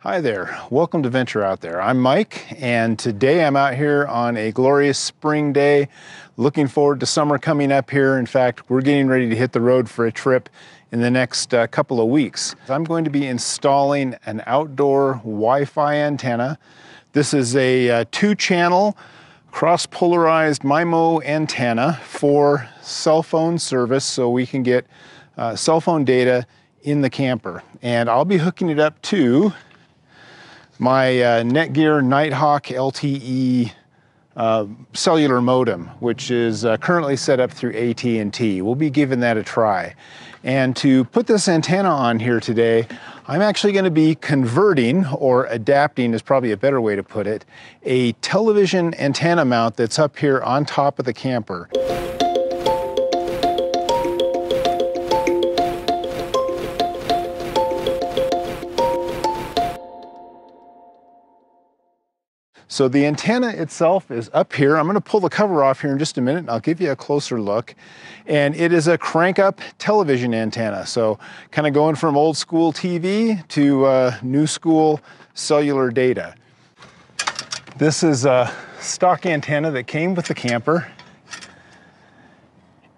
Hi there, welcome to Venture Out There. I'm Mike, and today I'm out here on a glorious spring day. Looking forward to summer coming up here. In fact, we're getting ready to hit the road for a trip in the next couple of weeks. I'm going to be installing an outdoor Wi-Fi antenna. This is a 2-channel cross-polarized MIMO antenna for cell phone service, so we can get cell phone data in the camper. And I'll be hooking it up to my Netgear Nighthawk LTE cellular modem, which is currently set up through AT&T. We'll be giving that a try. And to put this antenna on here today, I'm actually going to be converting, or adapting is probably a better way to put it, a television antenna mount that's up here on top of the camper. So the antenna itself is up here. I'm going to pull the cover off here in just a minute and I'll give you a closer look. And it is a crank up television antenna. So kind of going from old school TV to new school cellular data. This is a stock antenna that came with the camper.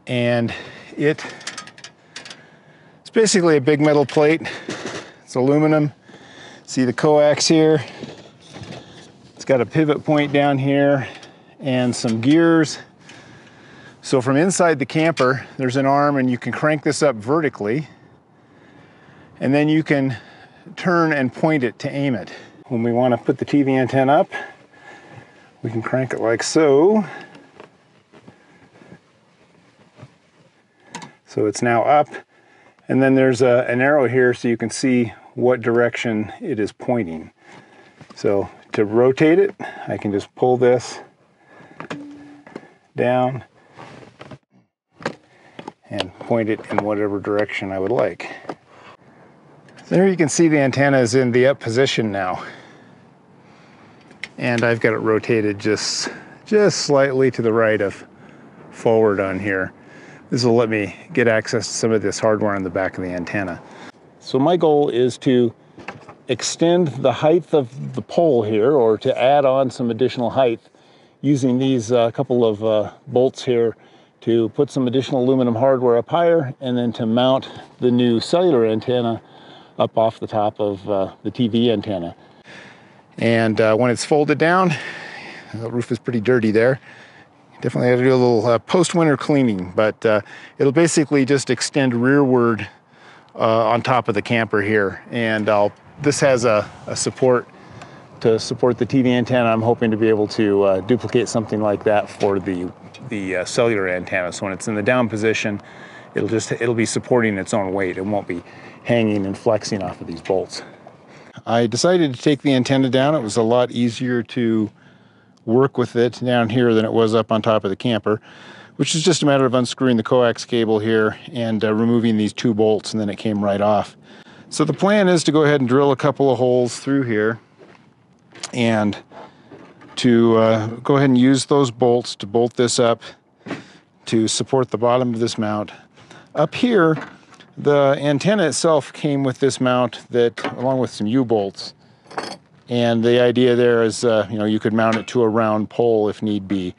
And it's basically a big metal plate. It's aluminum. See the coax here? It's got a pivot point down here and some gears. So from inside the camper, there's an arm and you can crank this up vertically. And then you can turn and point it to aim it. When we want to put the TV antenna up, we can crank it like so. So it's now up. And then there's an arrow here so you can see what direction it is pointing. So to rotate it, I can just pull this down and point it in whatever direction I would like. There you can see the antenna is in the up position now. And I've got it rotated just slightly to the right of forward on here. This will let me get access to some of this hardware on the back of the antenna. So my goal is to extend the height of the pole here, or to add on some additional height using these couple of bolts here to put some additional aluminum hardware up higher, and then to mount the new cellular antenna up off the top of the TV antenna. And when it's folded down, the roof is pretty dirty there. Definitely have to do a little post-winter cleaning, but it'll basically just extend rearward on top of the camper here. And this has a support to support the TV antenna. I'm hoping to be able to duplicate something like that for the cellular antenna. So when it's in the down position, it'll be supporting its own weight. It won't be hanging and flexing off of these bolts. I decided to take the antenna down. It was a lot easier to work with it down here than it was up on top of the camper, which is just a matter of unscrewing the coax cable here and removing these 2 bolts, and then it came right off. So the plan is to go ahead and drill a couple of holes through here and to go ahead and use those bolts to bolt this up to support the bottom of this mount. Up here, the antenna itself came with this mount that, along with some U-bolts. And the idea there is, you could mount it to a round pole if need be.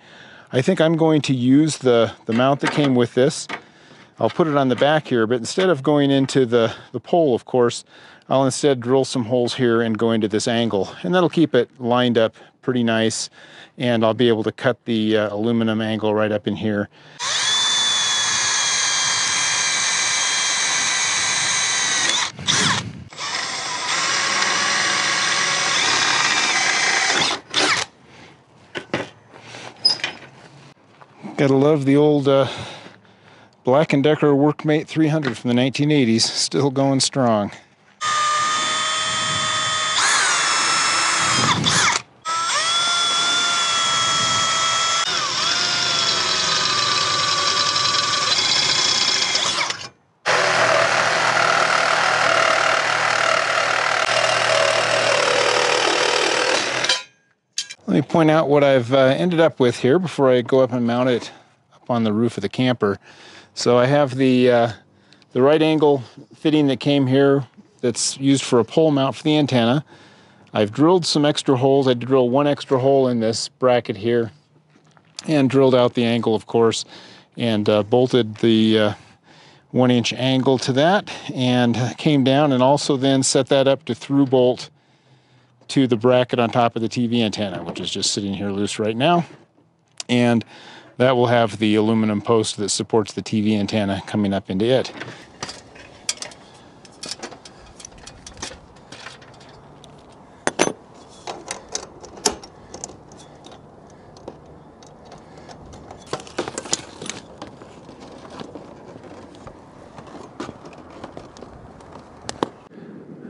I think I'm going to use the mount that came with this. I'll put it on the back here, but instead of going into the pole, of course, I'll instead drill some holes here and go into this angle. And that'll keep it lined up pretty nice. And I'll be able to cut the aluminum angle right up in here. Gotta love the old Black & Decker Workmate 300 from the 1980s, still going strong. Let me point out what I've ended up with here before I go up and mount it up on the roof of the camper. So I have the right angle fitting that came here that's used for a pole mount for the antenna. I've drilled some extra holes. I had to drill one extra hole in this bracket here and drilled out the angle, of course, and bolted the 1-inch angle to that and came down and also then set that up to through bolt to the bracket on top of the TV antenna, which is just sitting here loose right now. And that will have the aluminum post that supports the TV antenna coming up into it.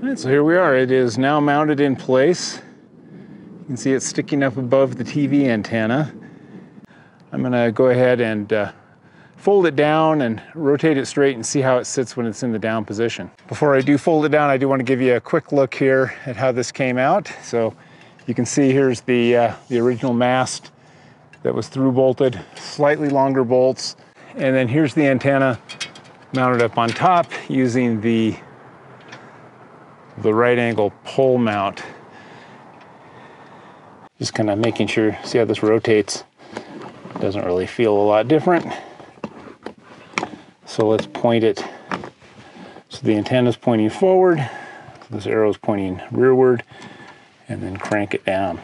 Alright, so here we are. It is now mounted in place. You can see it sticking up above the TV antenna. I'm going to go ahead and fold it down and rotate it straight and see how it sits when it's in the down position. Before I do fold it down, I do want to give you a quick look here at how this came out. So you can see here's the original mast that was through bolted, slightly longer bolts. And then here's the antenna mounted up on top using the right angle pole mount. Just kind of making sure, see how this rotates. Doesn't really feel a lot different. So let's point it. So the antenna is pointing forward, this arrow is pointing rearward, and then crank it down.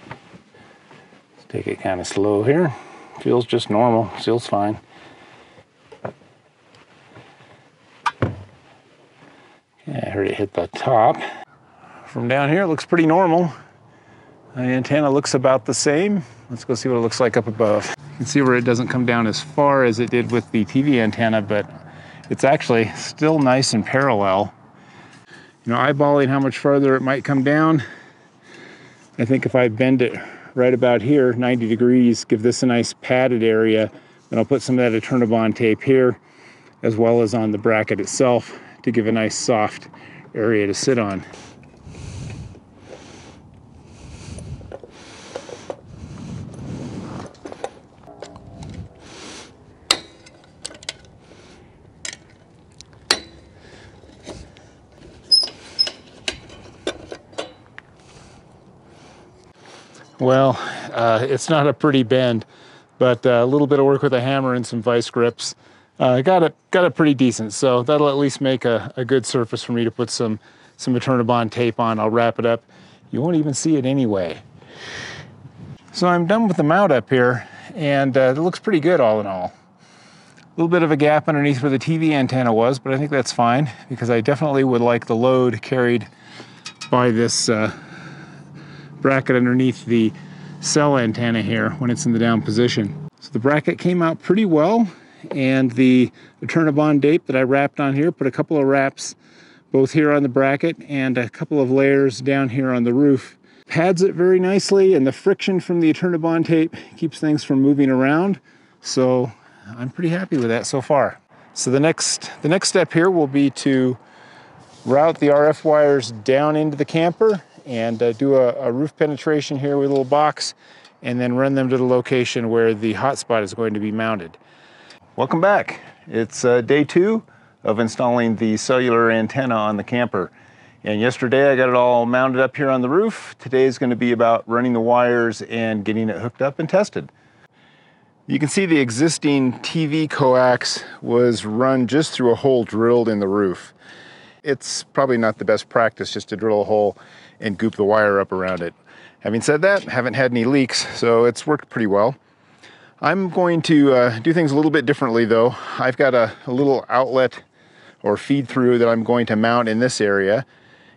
Let's take it kind of slow here. Feels just normal, feels fine. Okay, I heard it hit the top. From down here, it looks pretty normal. The antenna looks about the same. Let's go see what it looks like up above. You can see where it doesn't come down as far as it did with the TV antenna, but it's actually still nice and parallel. You know, eyeballing how much farther it might come down, I think if I bend it right about here, 90 degrees, give this a nice padded area, then I'll put some of that Eternabond tape here, as well as on the bracket itself, to give a nice soft area to sit on. Well, it's not a pretty bend, but a little bit of work with a hammer and some vice grips got it pretty decent. So that'll at least make a good surface for me to put some Eternabond tape on. I'll wrap it up. You won't even see it anyway. So I'm done with the mount up here, and it looks pretty good all in all. A little bit of a gap underneath where the TV antenna was, but I think that's fine because I definitely would like the load carried by this bracket underneath the cell antenna here when it's in the down position. So the bracket came out pretty well, and the Eternabond tape that I wrapped on here, put a couple of wraps both here on the bracket and a couple of layers down here on the roof. Pads it very nicely, and the friction from the Eternabond tape keeps things from moving around. So I'm pretty happy with that so far. So the next step here will be to route the RF wires down into the camper and do a roof penetration here with a little box, and then run them to the location where the hotspot is going to be mounted. Welcome back. It's day 2 of installing the cellular antenna on the camper. And yesterday I got it all mounted up here on the roof. Today is going to be about running the wires and getting it hooked up and tested. You can see the existing TV coax was run just through a hole drilled in the roof. It's probably not the best practice just to drill a hole and goop the wire up around it. Having said that, haven't had any leaks, so it's worked pretty well. I'm going to do things a little bit differently though. I've got a little outlet or feed through that I'm going to mount in this area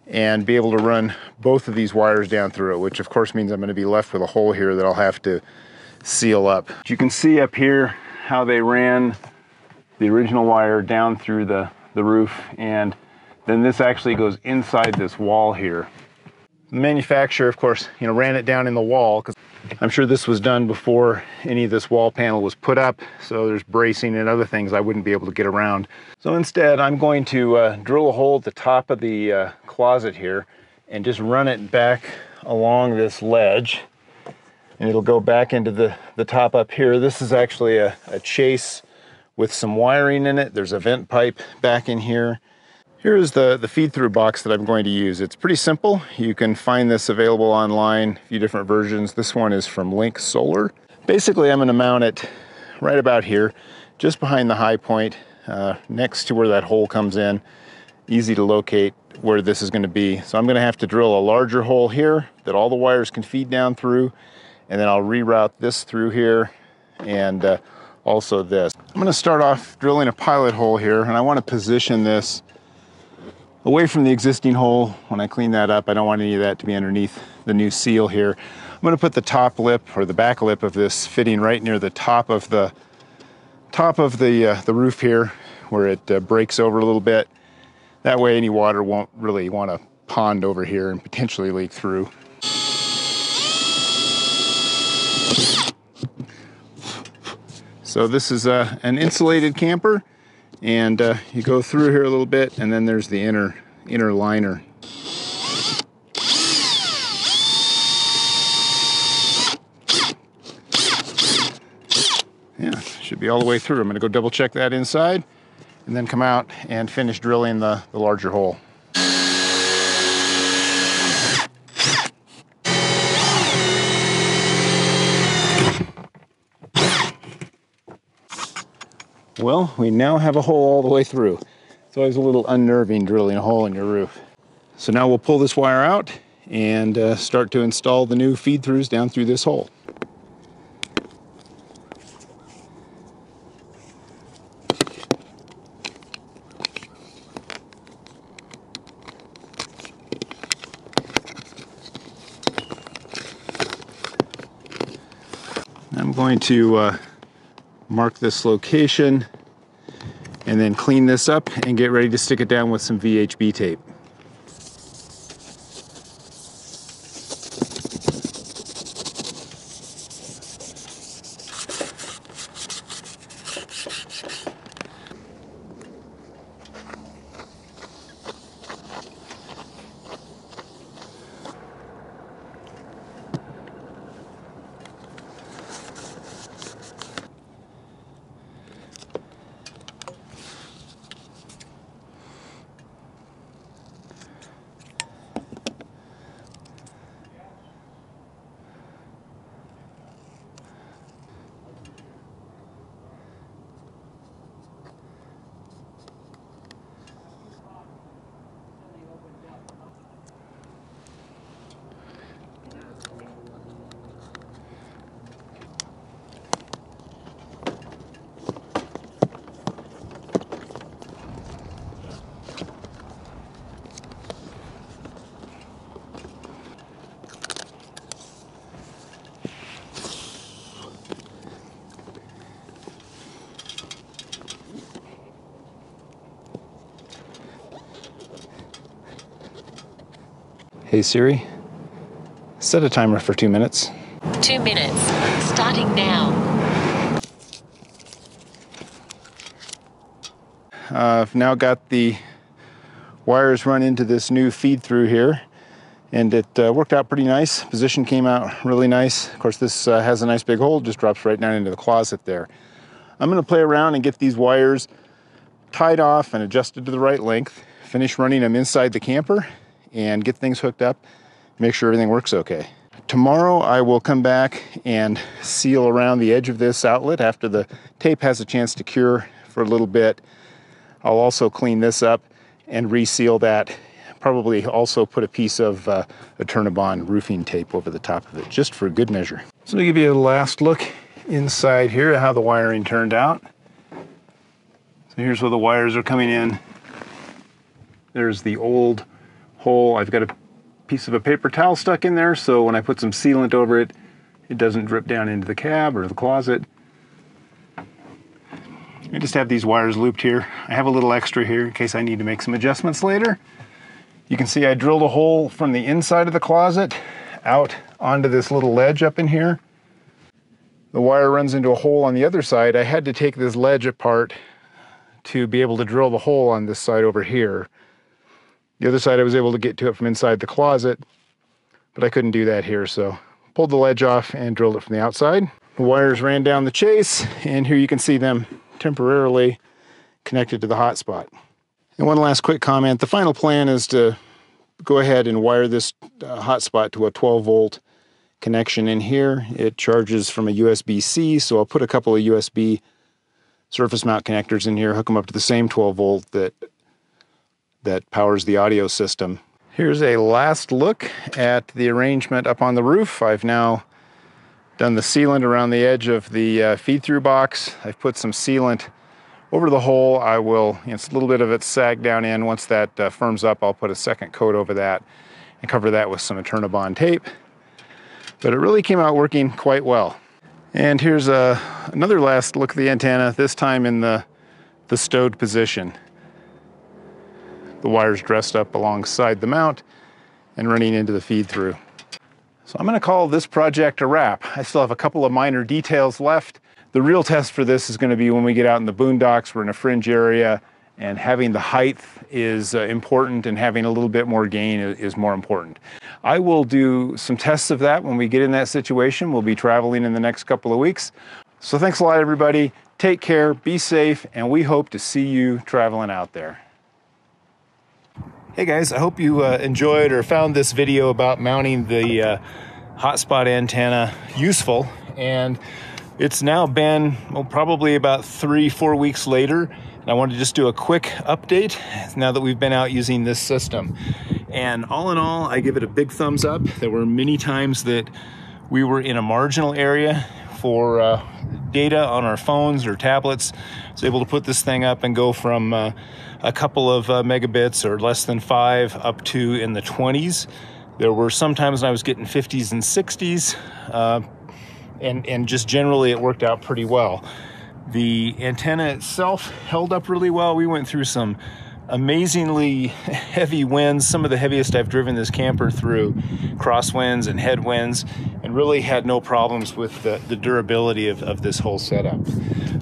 and be able to run both of these wires down through it, which of course means I'm going to be left with a hole here that I'll have to seal up. You can see up here how they ran the original wire down through the roof, and then this actually goes inside this wall here. The manufacturer, of course, ran it down in the wall, because I'm sure this was done before any of this wall panel was put up, so there's bracing and other things I wouldn't be able to get around. So instead, I'm going to drill a hole at the top of the closet here and just run it back along this ledge, and it'll go back into the top up here. This is actually a chase with some wiring in it. There's a vent pipe back in here. Here is the feed-through box that I'm going to use. It's pretty simple. You can find this available online, a few different versions. This one is from Link Solar. Basically, I'm going to mount it right about here, just behind the high point, next to where that hole comes in. Easy to locate where this is going to be. So I'm going to have to drill a larger hole here that all the wires can feed down through, and then I'll reroute this through here and also this. I'm going to start off drilling a pilot hole here, and I want to position this away from the existing hole. When I clean that up, I don't want any of that to be underneath the new seal here. I'm going to put the top lip or the back lip of this fitting right near the top of the roof here, where it breaks over a little bit. That way any water won't really want to pond over here and potentially leak through. So this is an insulated camper, and you go through here a little bit, and then there's the inner liner. Yeah, should be all the way through. I'm going to go double check that inside, and then come out and finish drilling the larger hole. Well, we now have a hole all the way through. It's always a little unnerving drilling a hole in your roof. So now we'll pull this wire out and start to install the new feed-throughs down through this hole. I'm going to mark this location and then clean this up and get ready to stick it down with some VHB tape. Hey Siri, set a timer for 2 minutes. 2 minutes, starting now. I've now got the wires run into this new feed through here, and it worked out pretty nice. Position came out really nice. Of course, this has a nice big hole, just drops right down into the closet there. I'm going to play around and get these wires tied off and adjusted to the right length, finish running them inside the camper, and get things hooked up, make sure everything works okay. Tomorrow I will come back and seal around the edge of this outlet after the tape has a chance to cure for a little bit. I'll also clean this up and reseal that. Probably also put a piece of a Turnabond roofing tape over the top of it, just for good measure. So let me give you a last look inside here at how the wiring turned out. So here's where the wires are coming in. There's the old hole. I've got a piece of a paper towel stuck in there, so when I put some sealant over it, it doesn't drip down into the cab or the closet. I just have these wires looped here. I have a little extra here in case I need to make some adjustments later. You can see I drilled a hole from the inside of the closet out onto this little ledge up in here. The wire runs into a hole on the other side. I had to take this ledge apart to be able to drill the hole on this side over here. The other side I was able to get to it from inside the closet, but I couldn't do that here, so pulled the ledge off and drilled it from the outside. The wires ran down the chase, and here you can see them temporarily connected to the hotspot. And one last quick comment. The final plan is to go ahead and wire this hotspot to a 12-volt connection in here. It charges from a USB-C, so I'll put a couple of USB surface mount connectors in here, hook them up to the same 12-volt that powers the audio system. Here's a last look at the arrangement up on the roof. I've now done the sealant around the edge of the feed-through box. I've put some sealant over the hole. I will, it's a little bit of it sagged down in. Once that firms up, I'll put a second coat over that and cover that with some Eternabond tape. But it really came out working quite well. And here's another last look at the antenna, this time in the stowed position. The wire's dressed up alongside the mount and running into the feed-through. So I'm going to call this project a wrap. I still have a couple of minor details left. The real test for this is going to be when we get out in the boondocks. We're in a fringe area, and having the height is important, and having a little bit more gain is more important. I will do some tests of that when we get in that situation. We'll be traveling in the next couple of weeks. So thanks a lot, everybody. Take care, be safe, and we hope to see you traveling out there. Hey guys, I hope you enjoyed or found this video about mounting the hotspot antenna useful. And it's now been probably about 3-4 weeks later, and I wanted to just do a quick update now that we've been out using this system. And all in all, I give it a big thumbs up. There were many times that we were in a marginal area for data on our phones or tablets. I was able to put this thing up and go from a couple of megabits or less than 5 up to in the 20s. There were some times when I was getting 50s and 60s, and just generally it worked out pretty well. The antenna itself held up really well. We went through some amazingly heavy winds, some of the heaviest I've driven this camper through, crosswinds and headwinds, and really had no problems with the durability of this whole setup.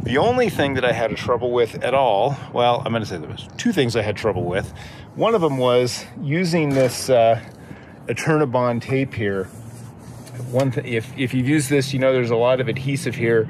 The only thing that I had trouble with at all, well, I'm going to say there was 2 things I had trouble with. One of them was using this Eternabond tape here. If you've used this, you know there's a lot of adhesive here,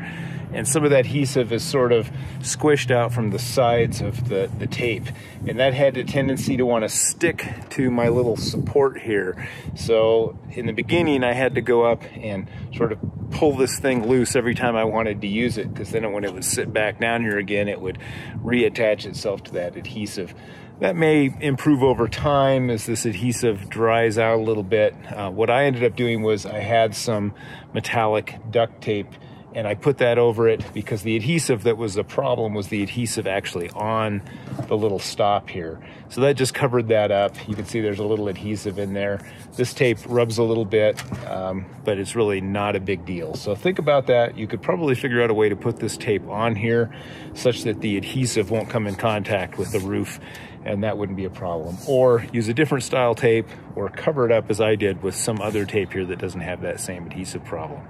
and some of that adhesive is sort of squished out from the sides of the tape, and that had a tendency to want to stick to my little support here. So in the beginning I had to go up and sort of pull this thing loose every time I wanted to use it, because then when it would sit back down here again, it would reattach itself to that adhesive. That may improve over time as this adhesive dries out a little bit. What I ended up doing was I had some metallic duct tape, and I put that over it because the adhesive that was the problem was the adhesive actually on the little stop here. So that just covered that up. You can see there's a little adhesive in there. This tape rubs a little bit, but it's really not a big deal. So think about that. You could probably figure out a way to put this tape on here such that the adhesive won't come in contact with the roof, and that wouldn't be a problem. Or use a different style tape, or cover it up as I did with some other tape here that doesn't have that same adhesive problem.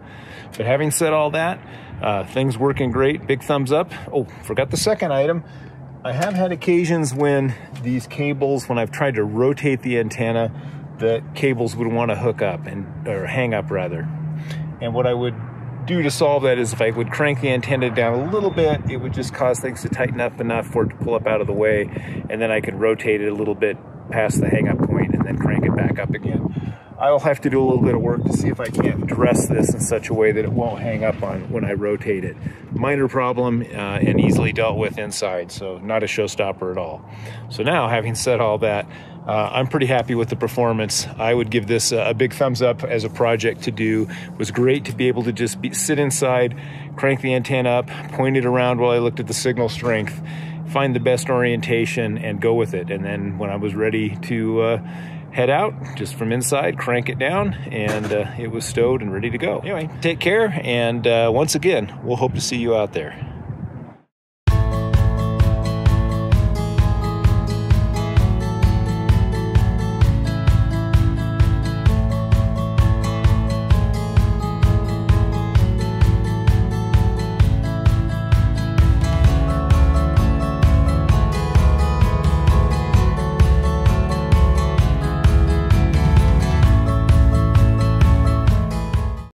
But having said all that, things working great. Big thumbs up. Oh, forgot the second item. I have had occasions when these cables, when I've tried to rotate the antenna, the cables would want to hook up, or hang up rather. And what I would do to solve that is if I would crank the antenna down a little bit, it would just cause things to tighten up enough for it to pull up out of the way, and then I could rotate it a little bit past the hang up point and then crank it back up again. I'll have to do a little bit of work to see if I can't dress this in such a way that it won't hang up on when I rotate it. Minor problem and easily dealt with inside, so not a showstopper at all. So now, having said all that, I'm pretty happy with the performance. I would give this a big thumbs up as a project to do. It was great to be able to just sit inside, crank the antenna up, point it around while I looked at the signal strength, find the best orientation, and go with it. And then when I was ready to head out, just from inside, crank it down, and it was stowed and ready to go. Anyway, take care, and once again, we'll hope to see you out there.